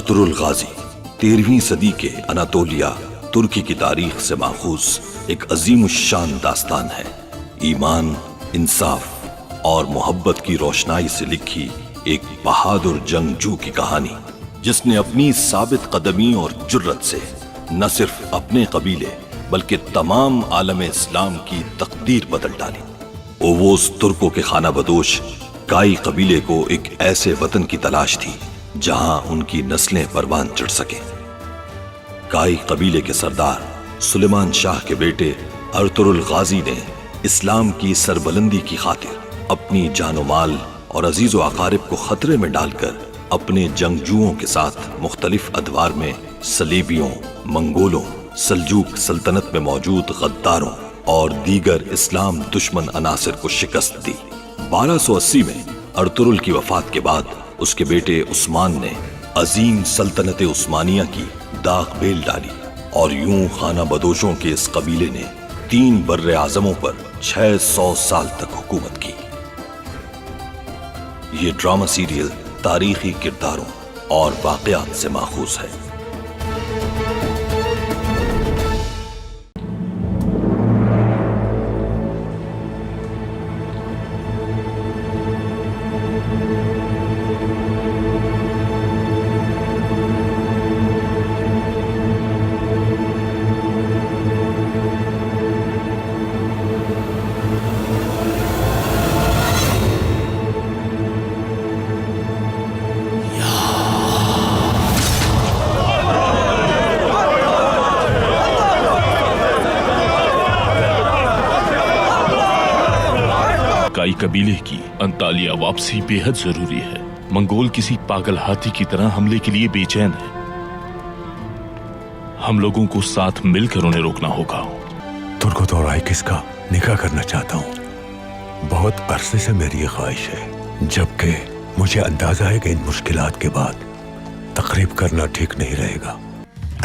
Ertugrul गाजी 13वीं सदी के Anatolia तुर्की की तारीख से माखूज एक अजीम शान दास्तान है। ईमान, इंसाफ और मोहब्बत की रोशनाई से लिखी एक बहादुर जंगजू की कहानी, जिसने अपनी साबित कदमी और जुर्रत से न सिर्फ अपने कबीले बल्कि तमाम आलम इस्लाम की तकदीर बदल डाली। ओवोस तुर्कों के खाना बदोश काई कबीले को एक ऐसे वतन की तलाश थी जहां उनकी नस्लें परवान चढ़ सके। काई कबीले के सरदार सुलेमान शाह के बेटे अर्तुरुल गाजी ने इस्लाम की सरबलंदी की खातिर अपनी जानो माल और अजीजो अकारिब को खतरे में डालकर अपने जंगजुओं के साथ मुख्तलिफ अदवार में सलीबियों, मंगोलों, सल्जूक सल्तनत में मौजूद गद्दारों और दीगर इस्लाम दुश्मन अनासिर को शिकस्त दी। 1280 में अर्तुरुल की वफात के बाद उसके बेटे उस्मान ने अजीम सल्तनत उस्मानिया की दाग बेल डाली और यूं खाना बदोशों के इस कबीले ने 3 बर्रे आजमों पर 600 साल तक हुकूमत की। ये ड्रामा सीरियल तारीखी किरदारों और वाकयात से माखूज है। काई कबीले की अंतालिया वापसी बेहद जरूरी है। मंगोल किसी पागल हाथी की तरह हमले के लिए बेचैन है। हम लोगों को साथ मिलकर उन्हें रोकना होगा। तुर्को तो राइकिस का निकाह करना चाहता हूँ। बहुत अरसे से मेरी ये ख्वाहिश है, जबकि मुझे अंदाजा है कि इन मुश्किलात के बाद तकरीब करना ठीक नहीं रहेगा।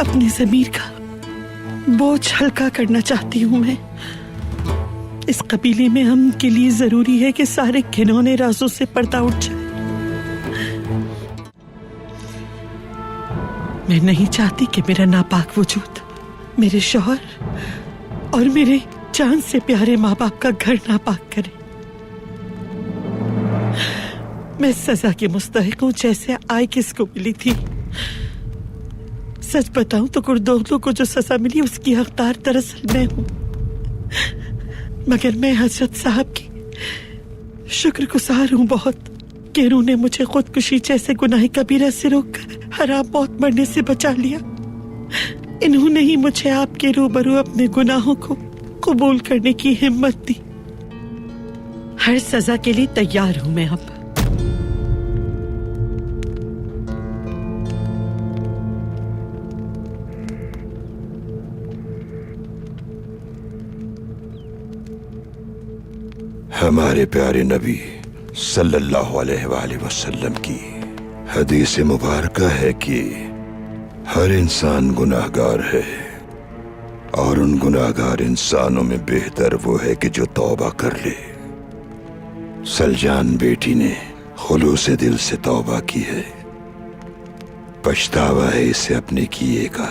अपने ज़मीर का बोझ हल्का करना चाहती हूँ मैं। इस कबीले में हम के लिए जरूरी है कि सारे घिनौने राजों से पर्दा उठ जाए। मैं नहीं चाहती कि मेरा नापाक वजूद मेरे शौहर और मेरे जान से प्यारे माँ बाप का घर नापाक करे। मैं सजा के मुस्तहिक हूँ जैसे आय किसको मिली थी। सच बताऊं तो कुर्दोगलों को जो सजा मिली उसकी हकदार दरअसल मैं हूँ, मगर मैं हजरत साहब की शुक्रगुजार हूँ बहुत कि इन्होंने मुझे खुदकुशी जैसे गुनाह कबीरा से रोककर हराम मौत मरने से बचा लिया। इन्होंने ही मुझे आपके रूबरू अपने गुनाहों को कबूल करने की हिम्मत दी। हर सजा के लिए तैयार हूँ मैं अब। हमारे प्यारे नबी सल्लल्लाहु अलैहि वसल्लम की हदीस मुबारका है कि हर इंसान गुनाहगार है और उन गुनाहगार इंसानों में बेहतर वो है कि जो तौबा कर ले। सलजान बेटी ने खुलूस दिल से तौबा की है। पछतावा है इसे अपने किए का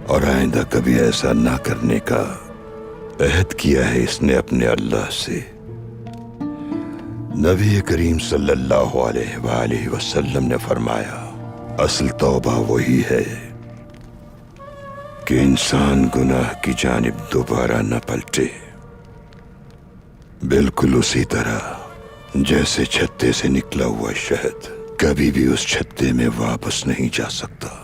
और आइंदा कभी ऐसा ना करने का अहद किया है इसने अपने अल्लाह से। नबी करीम सल्लल्लाहु अलैहि वसल्लम ने फरमाया, असल तौबा वही है कि इंसान गुनाह की जानिब दोबारा न पलटे। बिल्कुल उसी तरह जैसे छत्ते से निकला हुआ शहद कभी भी उस छत्ते में वापस नहीं जा सकता।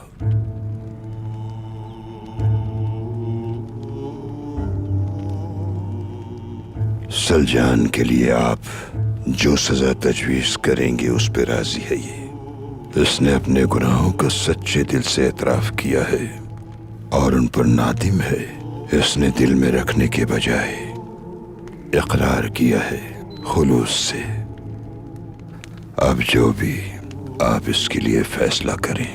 सलजान के लिए आप जो सजा तजवीज करेंगे उस पे राजी है ये। इसने अपने गुनाहों का सच्चे दिल से एतराफ किया है और उन पर नादिम है। इसने दिल में रखने के बजाय इकरार किया है खुलूस से। अब जो भी आप इसके लिए फैसला करें।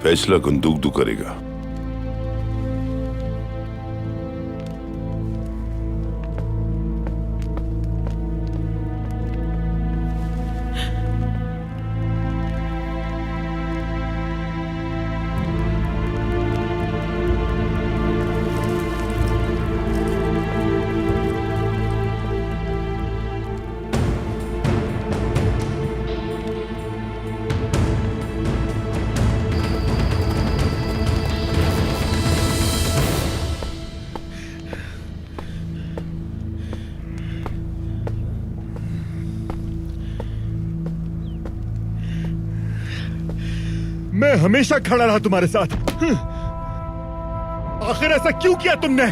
फैसला गुंदुगदू करेगा। मैं हमेशा खड़ा रहा तुम्हारे साथ। आखिर ऐसा क्यों किया तुमने?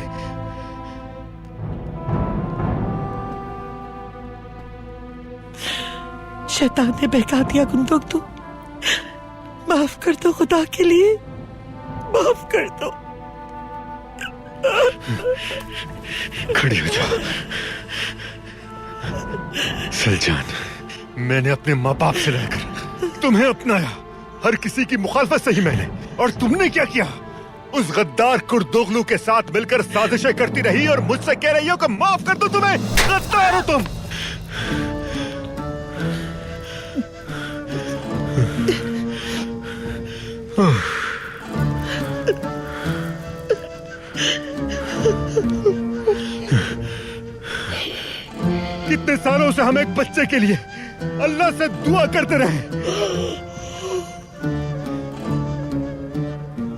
शैतान ने बहका दिया गुंदुगदू। माफ कर दो, खुदा के लिए माफ कर दो। खड़ी हो जाओ। सलजान, मैंने अपने माँ बाप से लड़कर तुम्हें अपनाया, हर किसी की मुखालफत सही मैंने, और तुमने क्या किया? उस गद्दार कुर्दोगलू के साथ मिलकर साजिशें करती रही और मुझसे कह रही हो कि माफ कर दो तुम्हें। गद्दार हो तुम। कितने सालों से हम एक बच्चे के लिए अल्लाह से दुआ करते रहे।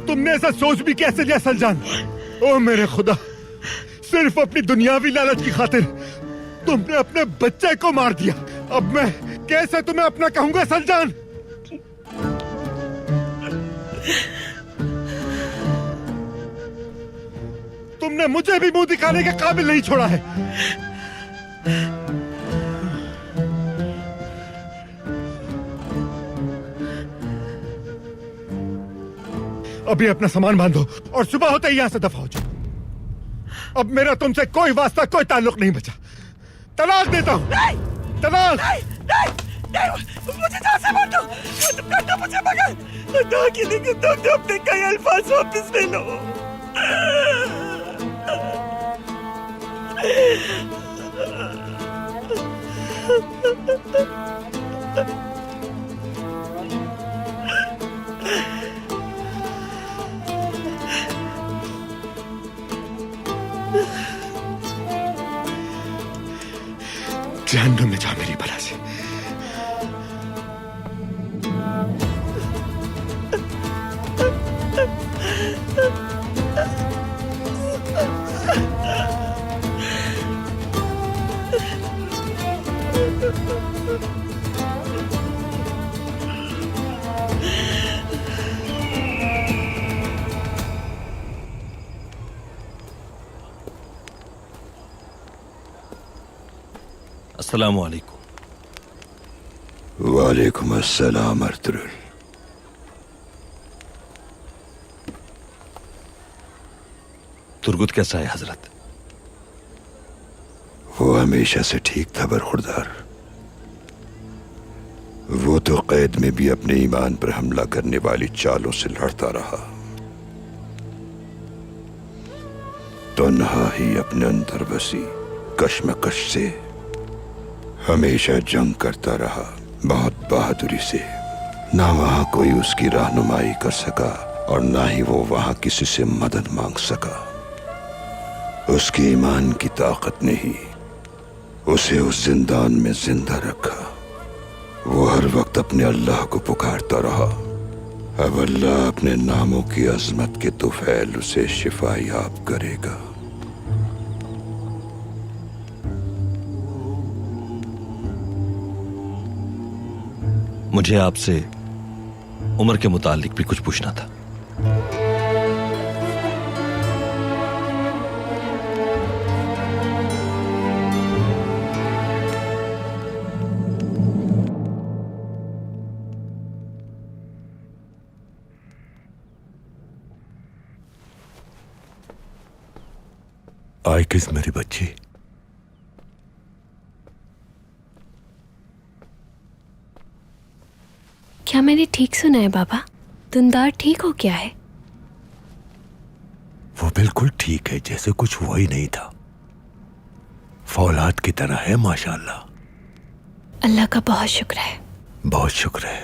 तुमने ऐसा सोच भी कैसे लिया सलजान? ओ मेरे खुदा, सिर्फ अपनी दुनियावी लालच की खातिर तुमने अपने बच्चे को मार दिया। अब मैं कैसे तुम्हें अपना कहूंगा सलजान? तुमने मुझे भी मुंह दिखाने के काबिल नहीं छोड़ा है। अभी अपना सामान बांधो और सुबह होते ही यहां से दफा हो जाओ। अब मेरा तुमसे कोई वास्ता, कोई ताल्लुक नहीं बचा। तलाक देता हूं। तलाक। नहीं, मुझे जहां से मार दो, तुम कर दो मुझे, मगर खुदा के लिए गुंदुगदू अपने कई अल्फाज वापस ले लो। जहन्नुम में जा मेरी बला से। अस्सलामु अलैकुम। वालेकुम अस्सलाम अर्तुगरुल। तुर्गुत कैसा है हजरत? वो हमेशा से ठीक था बरखुरदार। वो तो कैद में भी अपने ईमान पर हमला करने वाली चालों से लड़ता रहा, तन्हा ही अपने अंदर बसी कश्मकश से हमेशा जंग करता रहा, बहुत बहादुरी से। ना वहां कोई उसकी रहनुमाई कर सका और ना ही वो वहां किसी से मदद मांग सका। उसकी ईमान की ताकत ने ही उसे उस जिंदान में जिंदा रखा। वो हर वक्त अपने अल्लाह को पुकारता रहा। अब अल्लाह अपने नामों की अजमत के तुफैल उसे शिफा याब करेगा। मुझे आपसे उम्र के मुतालिक भी कुछ पूछना था। आई किस मेरी बच्ची? क्या मैंने ठीक सुना है बाबा? दुंदार ठीक हो गया है? वो बिल्कुल ठीक है, जैसे कुछ हुआ ही नहीं था। फौलाद की तरह है माशाल्लाह। अल्लाह का बहुत शुक्र है। बहुत शुक्र है।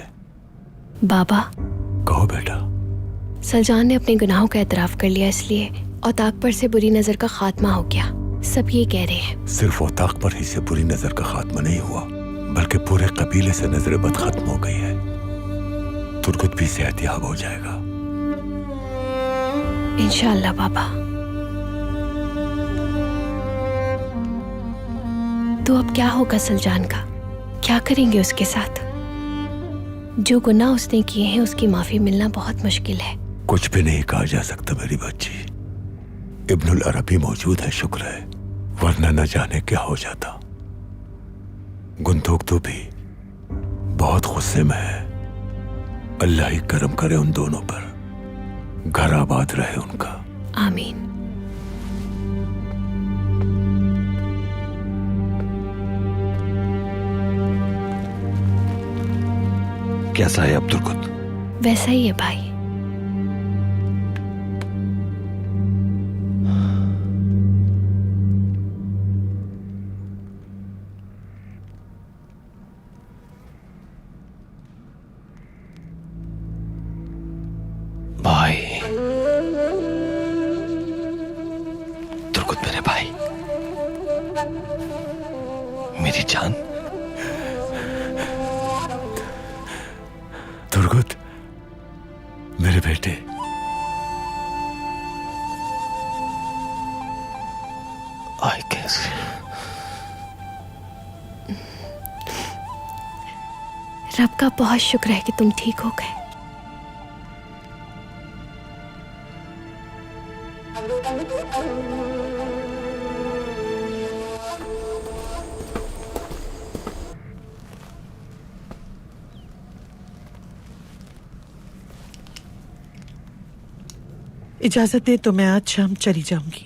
बाबा, कहो बेटा। सलजान ने अपने गुनाहों का एतराफ कर लिया, इसलिए औताक पर से बुरी नजर का खात्मा हो गया। सब ये कह रहे हैं। सिर्फ औताक पर ही से बुरी नजर का खात्मा नहीं हुआ, बल्कि पूरे कबीले से नजर बद खत्म हो गई है। तुर्गुत भी सेहतियाब हो जाएगा इंशाअल्लाह बाबा। तो अब क्या होगा सलजान का? क्या करेंगे उसके साथ? जो गुनाह उसने किए हैं उसकी माफी मिलना बहुत मुश्किल है। कुछ भी नहीं कहा जा सकता मेरी बच्ची। इब्नुल अरबी मौजूद है, शुक्र है, वरना न जाने क्या हो जाता। गुंतोक तो भी बहुत गुस्से में है। अल्लाह ही करम करे उन दोनों पर, घर आबाद रहे उनका। आमीन। कैसा है अब तुर्गुत? वैसा ही है भाई। भाई तुर्गुत, मेरे भाई, मेरी जान। तुर्गुत, मेरे बेटे। आई कैसे? रब का बहुत शुक्र है कि तुम ठीक हो गए। इजाजत दे तो मैं आज शाम चली जाऊंगी।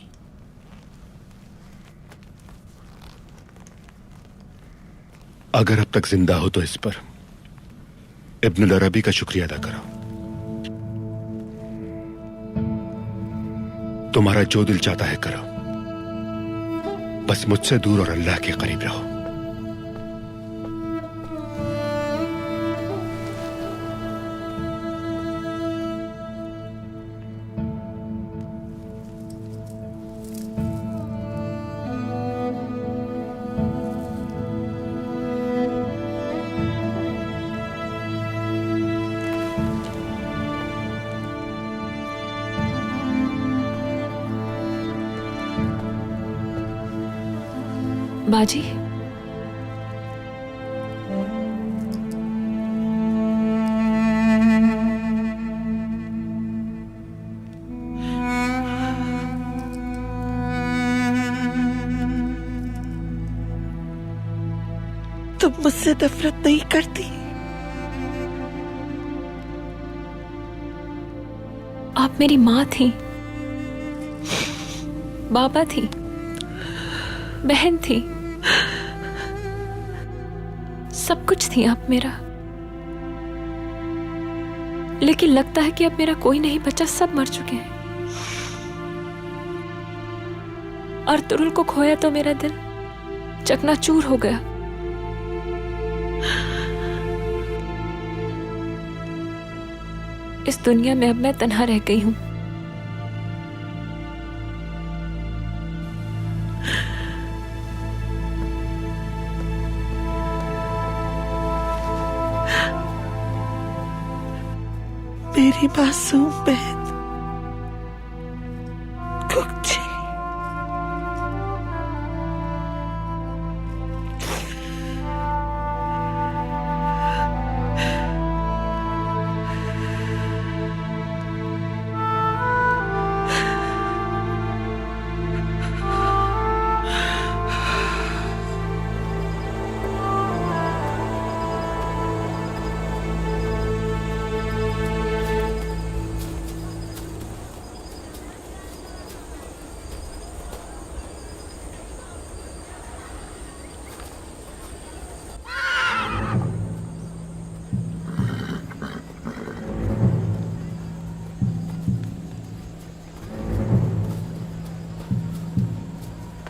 अगर अब तक जिंदा हो तो इस पर इब्नुल अरबी का शुक्रिया अदा करो। तुम्हारा जो दिल चाहता है करो, बस मुझसे दूर और अल्लाह के करीब रहो। बाजी, तुम मुझसे नफरत नहीं करती? आप मेरी माँ थी, बाबा थी, बहन थी, सब कुछ थी आप मेरा। लेकिन लगता है कि अब मेरा कोई नहीं बचा, सब मर चुके हैं। और तुरुल को खोया तो मेरा दिल चकनाचूर हो गया। इस दुनिया में अब मैं तन्हा रह गई हूं। मेरी मासूम बहन कुकची,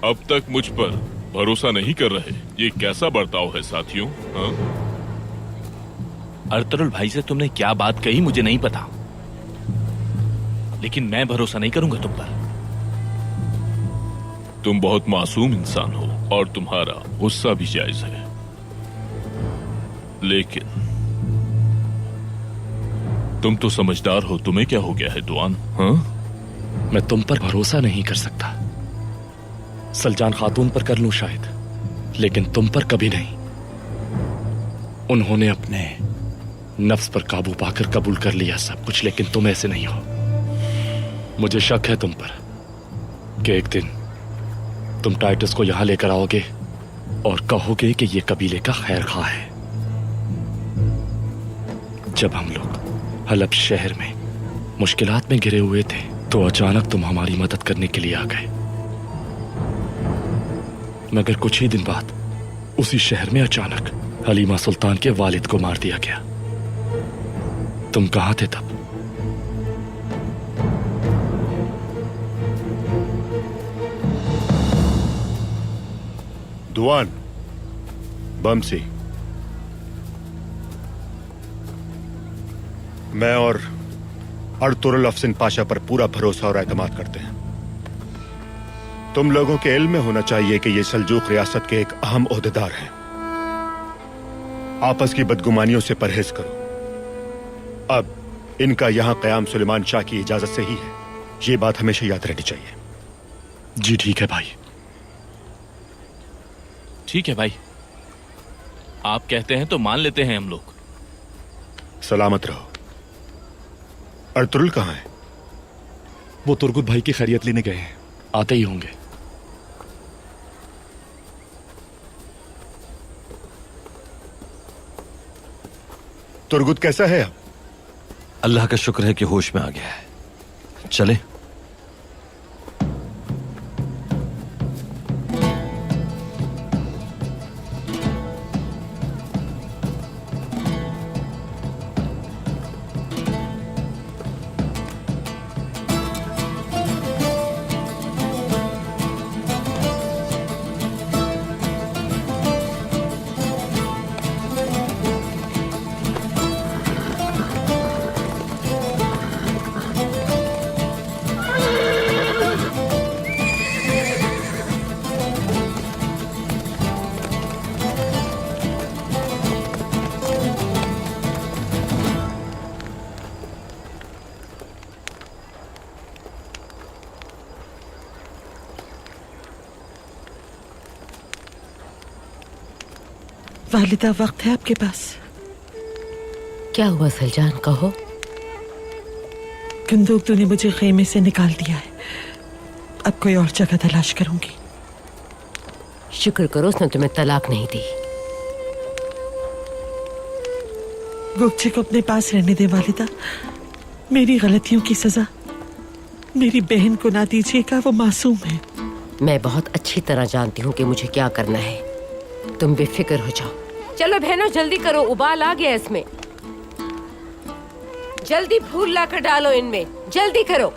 अब तक मुझ पर भरोसा नहीं कर रहे। ये कैसा बर्ताव है साथियों? हाँ? अर्तुरुल भाई से तुमने क्या बात कही मुझे नहीं पता, लेकिन मैं भरोसा नहीं करूंगा तुम पर। तुम बहुत मासूम इंसान हो और तुम्हारा गुस्सा भी जायज है, लेकिन तुम तो समझदार हो। तुम्हें क्या हो गया है दुआन? हाँ? मैं तुम पर भरोसा नहीं कर सकता। सलजान खातून पर कर लूं शायद, लेकिन तुम पर कभी नहीं। उन्होंने अपने नफ्स पर काबू पाकर कबूल कर लिया सब कुछ, लेकिन तुम ऐसे नहीं हो। मुझे शक है तुम पर कि एक दिन तुम टाइटस को यहां लेकर आओगे और कहोगे कि यह कबीले का खैर खा है। जब हम लोग हलब शहर में मुश्किलात में घिरे हुए थे तो अचानक तुम हमारी मदद करने के लिए आ गए, मगर कुछ ही दिन बाद उसी शहर में अचानक हलीमा सुल्तान के वालिद को मार दिया गया। तुम कहां थे तब? दुआन, बमसी, मैं और अर्तुरुल अफसिन पाशा पर पूरा भरोसा और एतमाद करते हैं। तुम लोगों के इल्म में होना चाहिए कि ये सल्जूक रियासत के एक अहम ओहदेदार हैं। आपस की बदगुमानियों से परहेज करो। अब इनका यहां कयाम सुलेमान शाह की इजाजत से ही है, ये बात हमेशा याद रहनी चाहिए। जी ठीक है भाई। ठीक है भाई, आप कहते हैं तो मान लेते हैं हम लोग। सलामत रहो। अर्तुरुल कहां है? वो तुर्गुत भाई की खैरियत लेने गए हैं, आते ही होंगे। तुर्गुत कैसा है अब? अल्लाह का शुक्र है कि होश में आ गया है। चले। वालिदा, वक्त है आपके पास? क्या हुआ सलजान, कहो। कुंदूक तूने मुझे खेमे से निकाल दिया है, अब कोई और जगह तलाश करूंगी। शुक्र करो उसने तुम्हें तलाक नहीं दी। गोगचे को अपने पास रहने दे वालिदा। मेरी गलतियों की सजा मेरी बहन को ना दीजिएगा, वो मासूम है। मैं बहुत अच्छी तरह जानती हूँ कि मुझे क्या करना है, तुम बेफिक्र हो जाओ। चलो बहनों जल्दी करो, उबाल आ गया इसमें। जल्दी फूल लाकर डालो इनमें, जल्दी करो।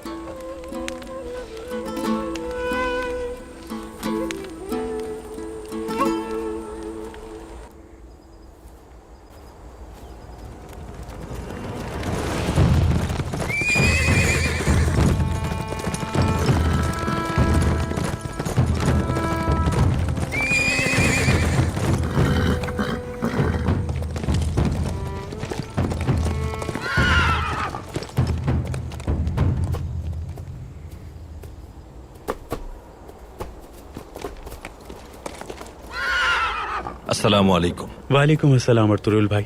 अस्सलाम वालेकुम। वालेकुम अस्सलाम अर्तुरुल भाई।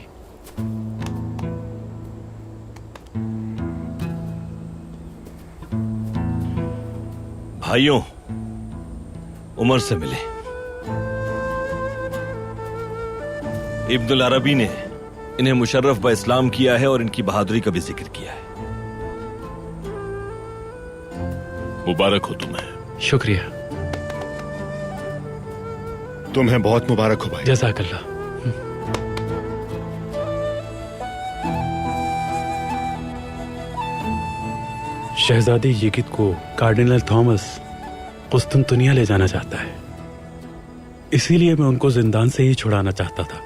भाइयों, उमर से मिले। इब्नुल अरबी ने इन्हें मुशर्रफ ब इस्लाम किया है और इनकी बहादुरी का भी जिक्र किया है। मुबारक हो तुम्हें। शुक्रिया। तुम्हें बहुत मुबारक हो भाई। जज़ाकल्लाह। शहजादी येगित को कार्डिनल थॉमस कुस्तुनतुनिया ले जाना चाहता है। इसीलिए मैं उनको जिंदान से ही छुड़ाना चाहता था,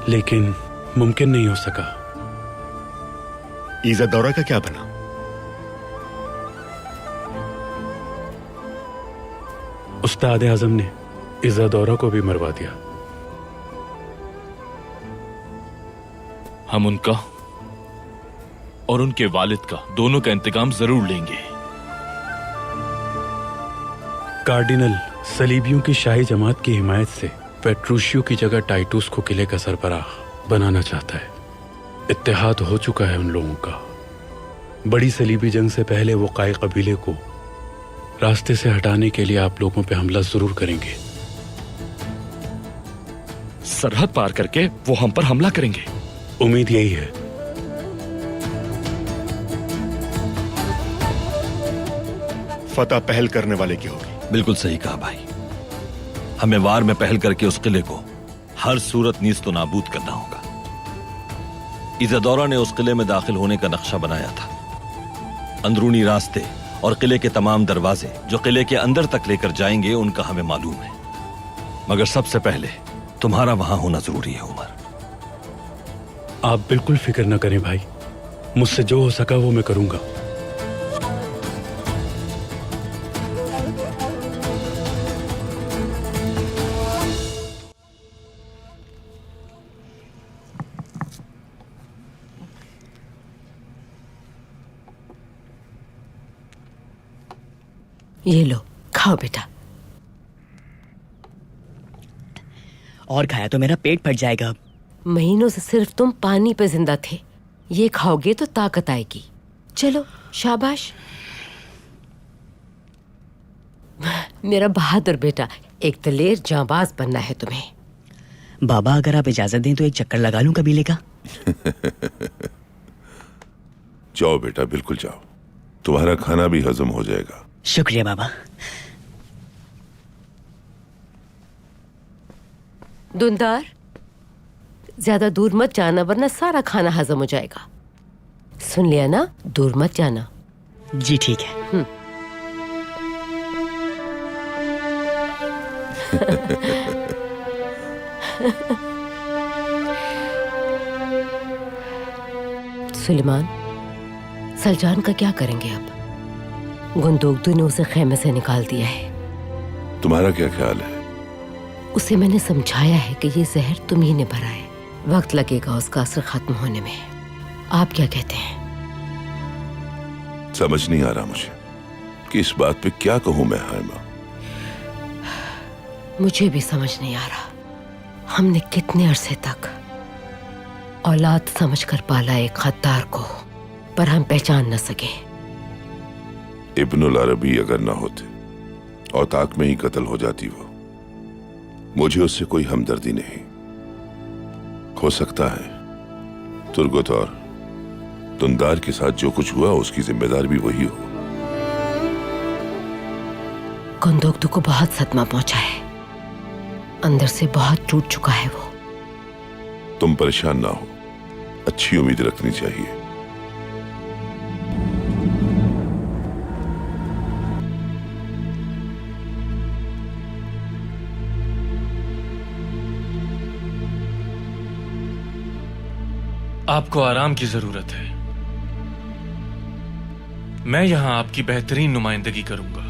लेकिन मुमकिन नहीं हो सका। इज़ादौरा का क्या बना? उस्ताद आजम ने इज़ादौरा को भी मरवा दिया। हम उनका और उनके वालिद का, दोनों का इंतकाम जरूर लेंगे। कार्डिनल सलीबियों की शाही जमात की हिमायत से पेट्रूशियो की जगह टाइटूस को किले का सरबराह बनाना चाहता है। इत्तेहाद हो चुका है उन लोगों का। बड़ी सलीबी जंग से पहले वो काई कबीले को रास्ते से हटाने के लिए आप लोगों पे हमला जरूर करेंगे। सरहद पार करके वो हम पर हमला करेंगे। उम्मीद यही है। फतह पहल करने वाले की होगी। बिल्कुल सही कहा भाई। हमें वार में पहल करके उस किले को हर सूरत नीस्त नाबूद करना होगा। इज़ादौरा ने उस किले में दाखिल होने का नक्शा बनाया था। अंदरूनी रास्ते और किले के तमाम दरवाजे जो किले के अंदर तक लेकर जाएंगे उनका हमें मालूम है, मगर सबसे पहले तुम्हारा वहां होना जरूरी है उमर। आप बिल्कुल फिक्र न करें भाई, मुझसे जो हो सका वो मैं करूंगा। ये लो, खाओ बेटा। और खाया तो मेरा पेट फट जाएगा। महीनों से सिर्फ तुम पानी पे जिंदा थे, ये खाओगे तो ताकत आएगी। चलो शाबाश मेरा बहादुर बेटा। एक दलेर जांबाज बनना है तुम्हें। बाबा अगर आप इजाजत दें तो एक चक्कर लगा लूं कबीले का। जाओ बेटा, बिल्कुल जाओ, तुम्हारा खाना भी हजम हो जाएगा। शुक्रिया बाबा। दुंदार, ज्यादा दूर मत जाना वरना सारा खाना हजम हो जाएगा। सुन लिया ना, दूर मत जाना। जी ठीक है। सुलेमान, सलजान का क्या करेंगे अब? गुंदोगदू ने उसे खेमे से निकाल दिया है। तुम्हारा क्या ख्याल है? उसे मैंने समझाया है कि ये जहर तुम ही ने भरा है, वक्त लगेगा उसका असर खत्म होने में। आप क्या कहते हैं? समझ नहीं आ रहा मुझे कि इस बात पे क्या कहूं मैं हाइमा। मुझे भी समझ नहीं आ रहा। हमने कितने अरसे तक औलाद समझकर पाला एक गद्दार को, पर हम पहचान न सके। इब्नुल अरबी अगर ना होते, औताक में ही कत्ल हो जाती वो। मुझे उससे कोई हमदर्दी नहीं। हो सकता है तुर्गत और दुंदार के साथ जो कुछ हुआ उसकी जिम्मेदार भी वही हो। गुंदोगदू को बहुत सदमा पहुंचा है, अंदर से बहुत टूट चुका है वो। तुम परेशान ना हो, अच्छी उम्मीद रखनी चाहिए। आपको आराम की जरूरत है। मैं यहां आपकी बेहतरीन नुमाइंदगी करूंगा।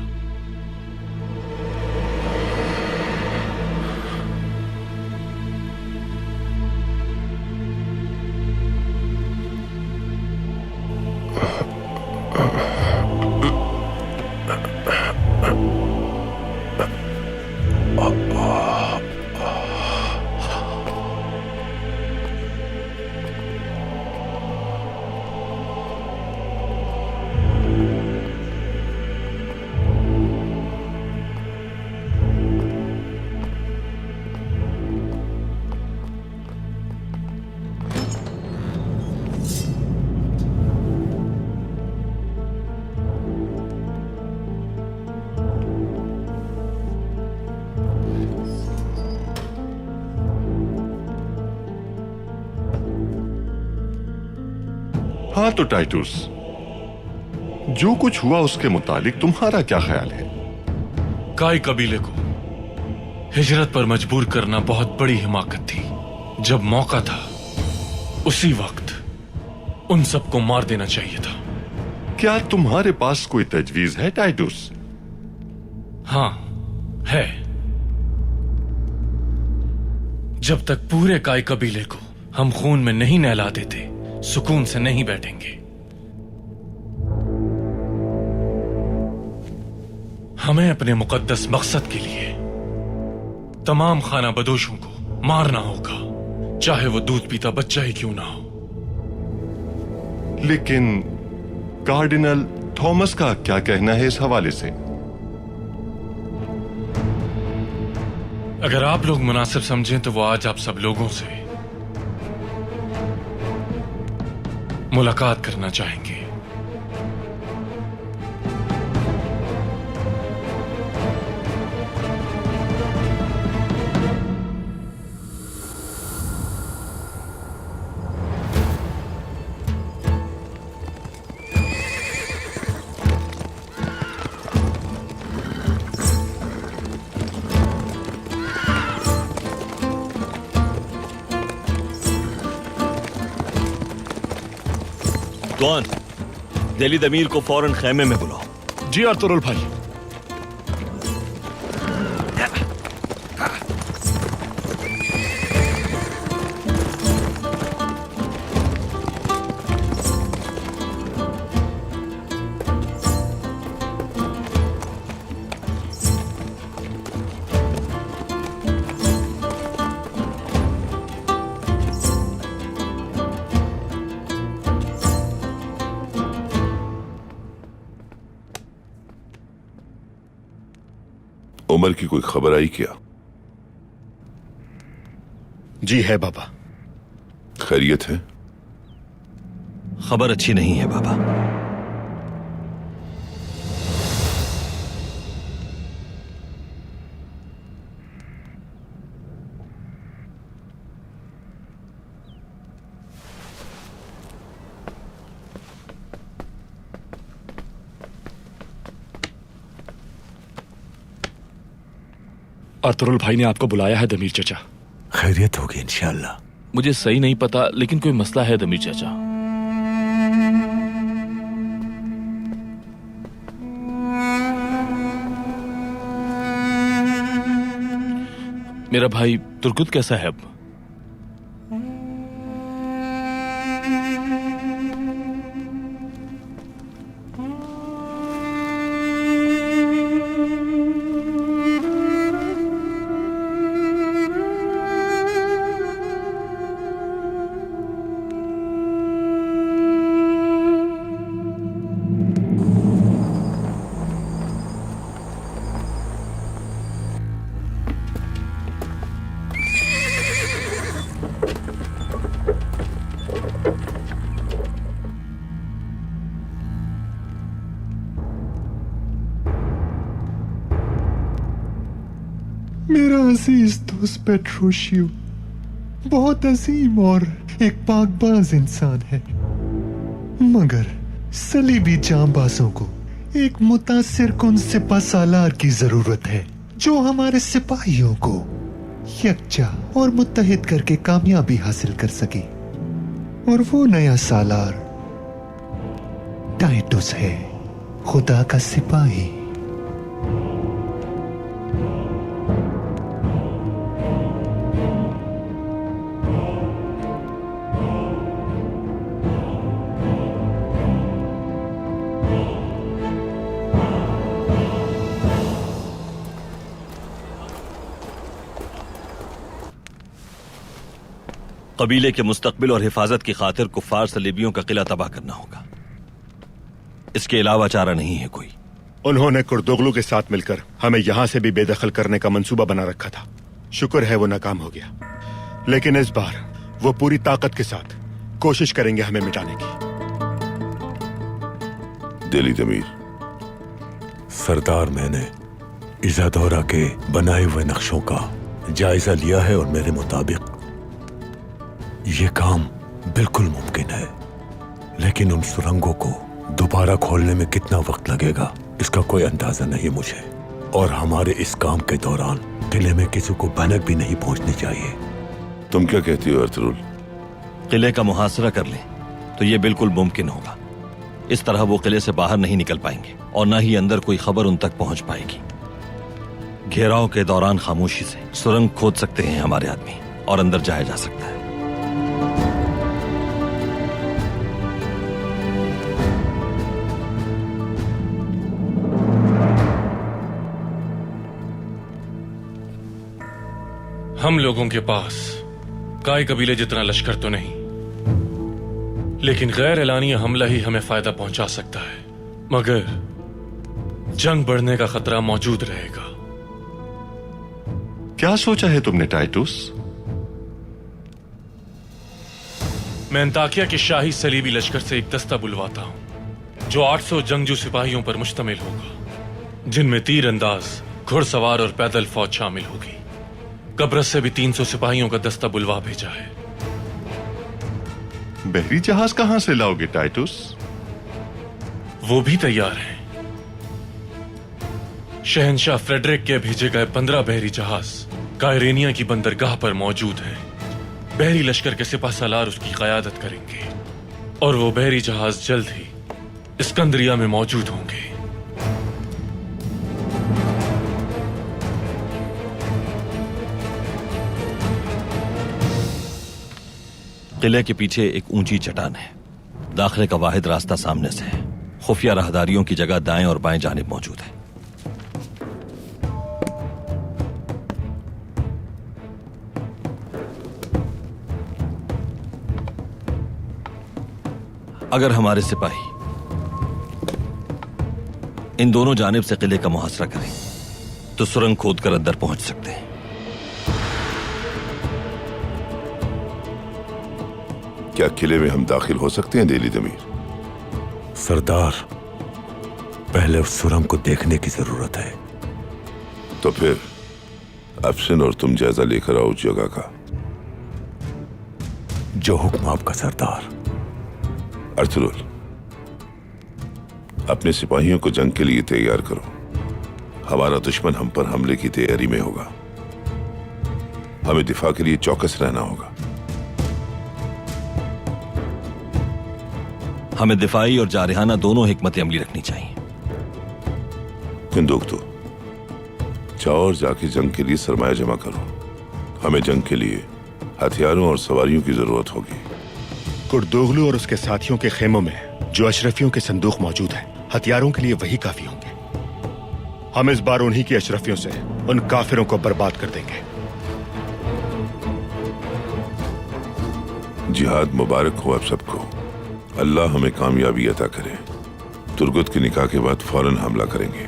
हाँ तो टाइटूस, जो कुछ हुआ उसके मुतालिक तुम्हारा क्या ख्याल है? काई कबीले को हिजरत पर मजबूर करना बहुत बड़ी हिमाकत थी। जब मौका था उसी वक्त उन सबको मार देना चाहिए था। क्या तुम्हारे पास कोई तजवीज है टाइटस? हां है। जब तक पूरे काय कबीले को हम खून में नहीं नहला देते, सुकून से नहीं बैठेंगे। हमें अपने मुकद्दस मकसद के लिए तमाम खाना बदोशों को मारना होगा, चाहे वो दूध पीता बच्चा ही क्यों ना हो। लेकिन कार्डिनल थॉमस का क्या कहना है इस हवाले से? अगर आप लोग मुनासिब समझें तो वो आज आप सब लोगों से मुलाकात करना चाहेंगे। कौन? दिल्ली दमीर को फौरन खैमे में बुलाओ। जी अर्तुगरुल भाई। उमर की कोई खबर आई क्या? जी है बाबा। खैरियत है? खबर अच्छी नहीं है बाबा। अर्तुगरुल भाई ने आपको बुलाया है दमीर चाचा। खैरियत होगी इंशाअल्लाह। मुझे सही नहीं पता, लेकिन कोई मसला है दमीर चाचा। मेरा भाई तुर्कुत कैसा है अब? मेरा अजीज दोस्त पेट्रोशियो बहुत अजीम और एक पाकबाज इंसान है, मगर सलीबी जांबाजों को एक मुतासिर कुन सिपा सालार की जरूरत है जो हमारे सिपाहियों को यकजा और मुत्तहिद करके कामयाबी हासिल कर सके। और वो नया सालार टाइटस है, खुदा का सिपाही। कबीले के मुस्तकबिल और हिफाजत की खातिर कुफार सलीबियों का किला तबाह करना होगा। इसके अलावा चारा नहीं है कोई। उन्होंने कुर्दोगलू के साथ मिलकर हमें यहां से भी बेदखल करने का मंसूबा बना रखा था। शुक्र है वो नाकाम हो गया, लेकिन इस बार वो पूरी ताकत के साथ कोशिश करेंगे हमें मिटाने की। दिल्ली दमीर, सरदार, मैंने इज़ादौरा के बनाए हुए नक्शों का जायजा लिया है और मेरे मुताबिक ये काम बिल्कुल मुमकिन है, लेकिन उन सुरंगों को दोबारा खोलने में कितना वक्त लगेगा इसका कोई अंदाजा नहीं मुझे। और हमारे इस काम के दौरान किले में किसी को भनक भी नहीं पहुंचनी चाहिए। तुम क्या कहती हो अर्तुरुल? किले का मुहासरा कर लें तो ये बिल्कुल मुमकिन होगा। इस तरह वो किले से बाहर नहीं निकल पाएंगे और न ही अंदर कोई खबर उन तक पहुंच पाएगी। घेराव के दौरान खामोशी से सुरंग खोद सकते हैं हमारे आदमी और अंदर जाया जा सकता है। हम लोगों के पास काय कबीले जितना लश्कर तो नहीं, लेकिन गैर एलानिया हमला ही हमें फायदा पहुंचा सकता है। मगर जंग बढ़ने का खतरा मौजूद रहेगा। क्या सोचा है तुमने टाइटुस? मैं अंताकिया के शाही सलीबी लश्कर से एक दस्ता बुलवाता हूं जो 800 जंगजू सिपाहियों पर मुश्तमिल होगा, जिनमें तीर अंदाज, घुड़सवार और पैदल फौज शामिल होगी। कब्रस से भी 300 सिपाहियों का दस्ता बुलवा भेजा है। बहरी जहाज कहां से लाओगे टाइटुस? वो भी तैयार हैं। शहंशाह फ्रेडरिक के भेजे गए 15 बहरी जहाज कायरेनिया की बंदरगाह पर मौजूद हैं। बहरी लश्कर के सिपह सालार उसकी क़यादत करेंगे और वो बहरी जहाज जल्द ही इस्कंदरिया में मौजूद होंगे। किले के पीछे एक ऊंची चट्टान है। दाखिले का वाहिद रास्ता सामने से है। खुफिया राहदारियों की जगह दाएं और बाएं जानिब मौजूद है। अगर हमारे सिपाही इन दोनों जानिब से किले का मुहासरा करें तो सुरंग खोदकर अंदर पहुंच सकते हैं। क्या किले में हम दाखिल हो सकते हैं देली दमीर? सरदार, पहले उस सुरंग को देखने की जरूरत है। तो फिर अफसन और तुम जायजा लेकर आओ उस जगह का। जो हुक्म आपका सरदार। अर्तुरुल, अपने सिपाहियों को जंग के लिए तैयार करो। हमारा दुश्मन हम पर हमले की तैयारी में होगा। हमें दिफा के लिए चौकस रहना होगा। हमें दिफाई और जारिहाना दोनों हिकमत अमली रखनी चाहिए। कुंदूक तो जाओ और जाके जंग के लिए सरमाया जमा करो। हमें जंग के लिए हथियारों और सवारियों की जरूरत होगी। कुर्दोगलू और उसके साथियों के खेमों में जो अशरफियों के संदूक मौजूद हैं, हथियारों के लिए वही काफी होंगे। हम इस बार उन्हीं की अशरफियों से उन काफिरों को बर्बाद कर देंगे। जिहाद मुबारक हो आप सबको। अल्लाह हमें कामयाबी अता करे। तुर्गुत के निकाह के बाद फौरन हमला करेंगे।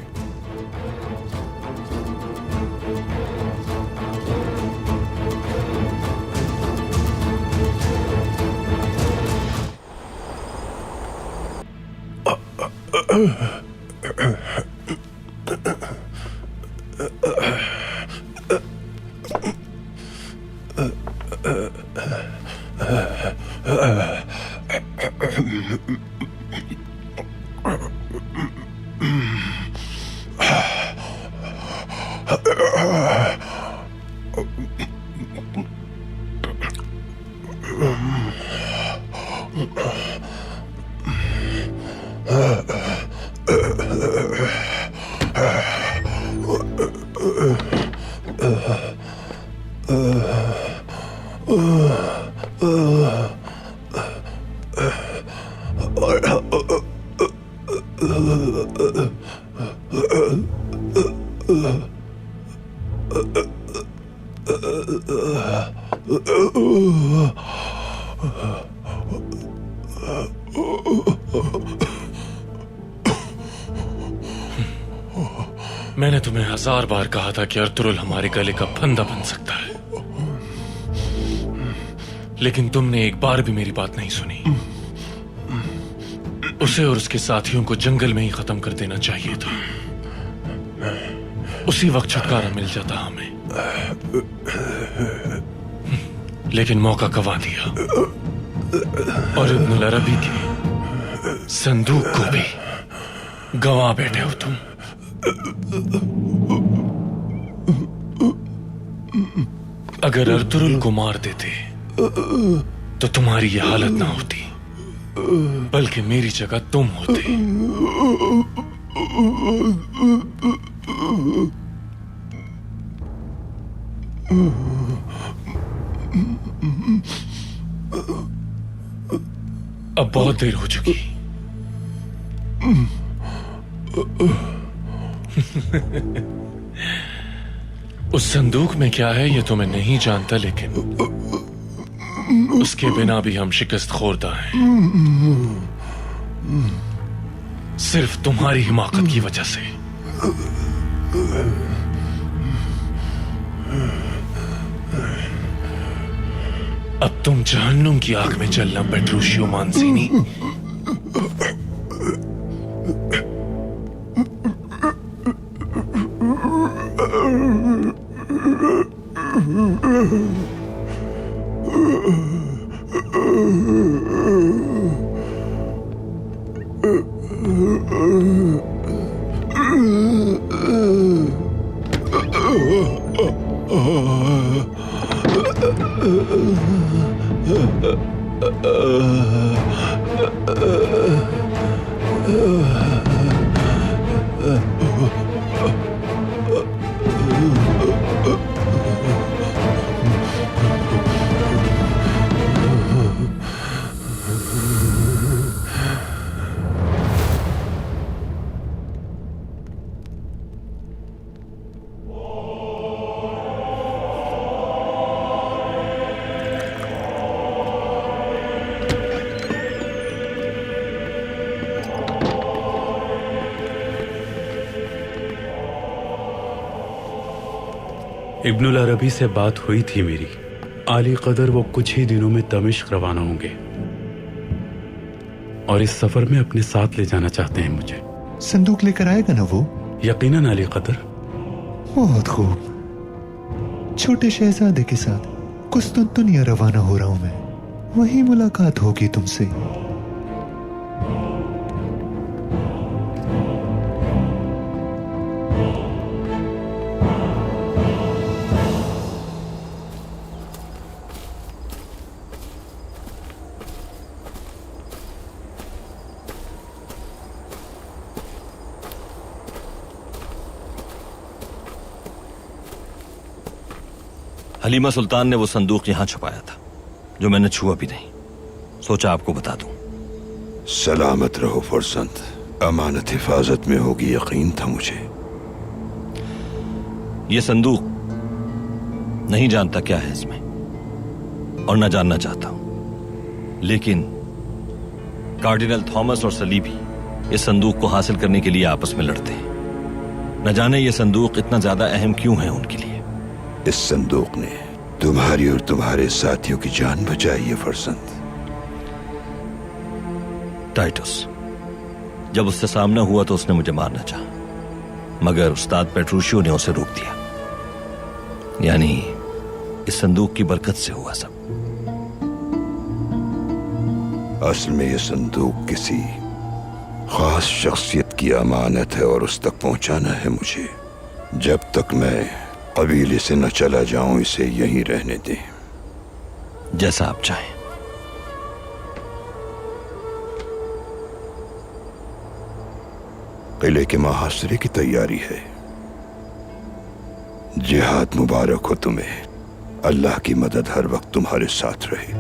मैंने तुम्हें 1000 बार कहा था कि अर्तुरुल हमारे गले का फंदा बन सकता है, लेकिन तुमने एक बार भी मेरी बात नहीं सुनी। उसे और उसके साथियों को जंगल में ही खत्म कर देना चाहिए था। उसी वक्त छुटकारा मिल जाता हमें, लेकिन मौका गंवा दिया और इब्नुल अरबी के संदूक को भी गंवा बैठे हो तुम। अगर अर्तुरुल को मार देते तो तुम्हारी ये हालत ना होती, बल्कि मेरी जगह तुम होते। अब बहुत देर हो चुकी। उस संदूक में क्या है ये तो मैं नहीं जानता, लेकिन उसके बिना भी हम शिकस्त खोरदा हैं, सिर्फ तुम्हारी हिमाकत की वजह से। अब तुम जहन्नुम की आग में चलना पेट्रूशियो मानसीनी। इब्नुल अरबी से बात हुई थी मेरी। आली कदर वो कुछ ही दिनों में दमिश्क रवाना होंगे और इस सफर में अपने साथ ले जाना चाहते हैं मुझे। संदूक लेकर आएगा ना वो? यकीनन आली कदर। बहुत खूब। छोटे शहजादे के साथ कुस्तुंतुनिया रवाना हो रहा हूं मैं, वहीं मुलाकात होगी तुमसे। हलीमा सुल्तान ने वो संदूक यहां छुपाया था जो मैंने छुआ भी नहीं, सोचा आपको बता दूं। सलामत रहो फरसंद, अमानत हिफाजत में होगी, यकीन था मुझे। ये संदूक नहीं जानता क्या है इसमें और न जानना चाहता हूं, लेकिन कार्डिनल थॉमस और सलीबी इस संदूक को हासिल करने के लिए आपस में लड़ते हैं। न जाने ये संदूक इतना ज्यादा अहम क्यों है उनके लिए। इस संदूक ने तुम्हारी और तुम्हारे साथियों की जान बचाई है फरसंद। टाइटस जब उससे सामना हुआ तो उसने मुझे मारना चाहा, मगर उस्ताद पेट्रूशियो ने उसे रोक दिया। यानी इस संदूक की बरकत से हुआ सब। असल में यह संदूक किसी खास शख्सियत की अमानत है और उस तक पहुंचाना है मुझे। जब तक मैं कबीले से न चला जाऊं इसे यहीं रहने दें। जैसा आप चाहें। किले के मुहासरे की तैयारी है। जिहाद मुबारक हो तुम्हें। अल्लाह की मदद हर वक्त तुम्हारे साथ रहे।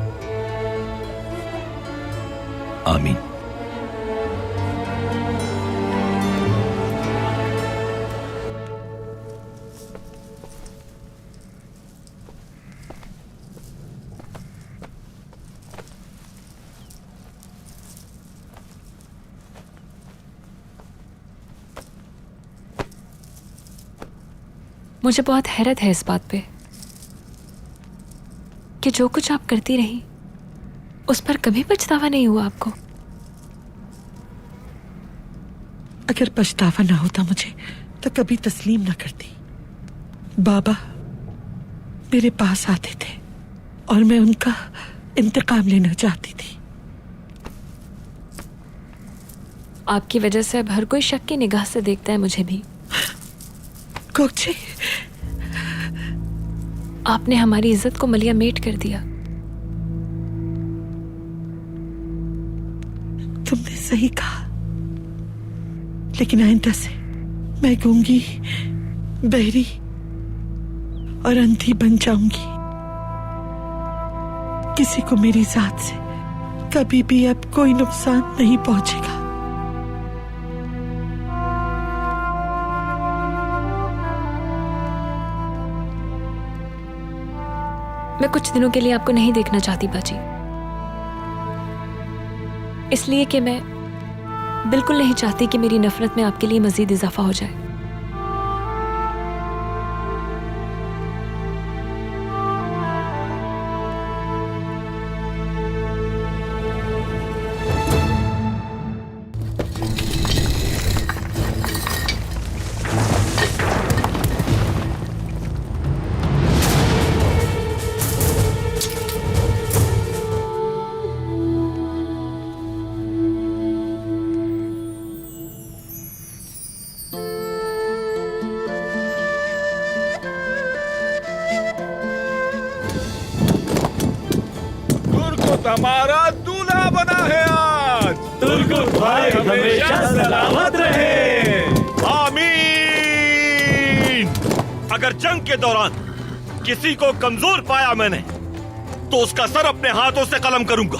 आमीन। मुझे बहुत हैरत है इस बात पे कि जो कुछ आप करती रही उस पर कभी पछतावा नहीं हुआ आपको। अगर पछतावा ना होता मुझे तो कभी तस्लीम ना करती। बाबा मेरे पास आते थे और मैं उनका इंतकाम लेना चाहती थी। आपकी वजह से अब हर कोई शक की निगाह से देखता है मुझे भी। गोगचे, आपने हमारी इज्जत को मलिया मेट कर दिया। तुमने सही कहा, लेकिन आइंदा से मैं गूंगी, बहरी और अंधी बन जाऊंगी। किसी को मेरी जात से कभी भी अब कोई नुकसान नहीं पहुंचेगा। मैं कुछ दिनों के लिए आपको नहीं देखना चाहती बाजी, इसलिए कि मैं बिल्कुल नहीं चाहती कि मेरी नफरत में आपके लिए मजीद इजाफा हो जाए। हमारा दूल्हा बना है आज। तुर्गुत भाई हमेशा सलामत रहे। आमीन। अगर जंग के दौरान किसी को कमजोर पाया मैंने तो उसका सर अपने हाथों से कलम करूंगा।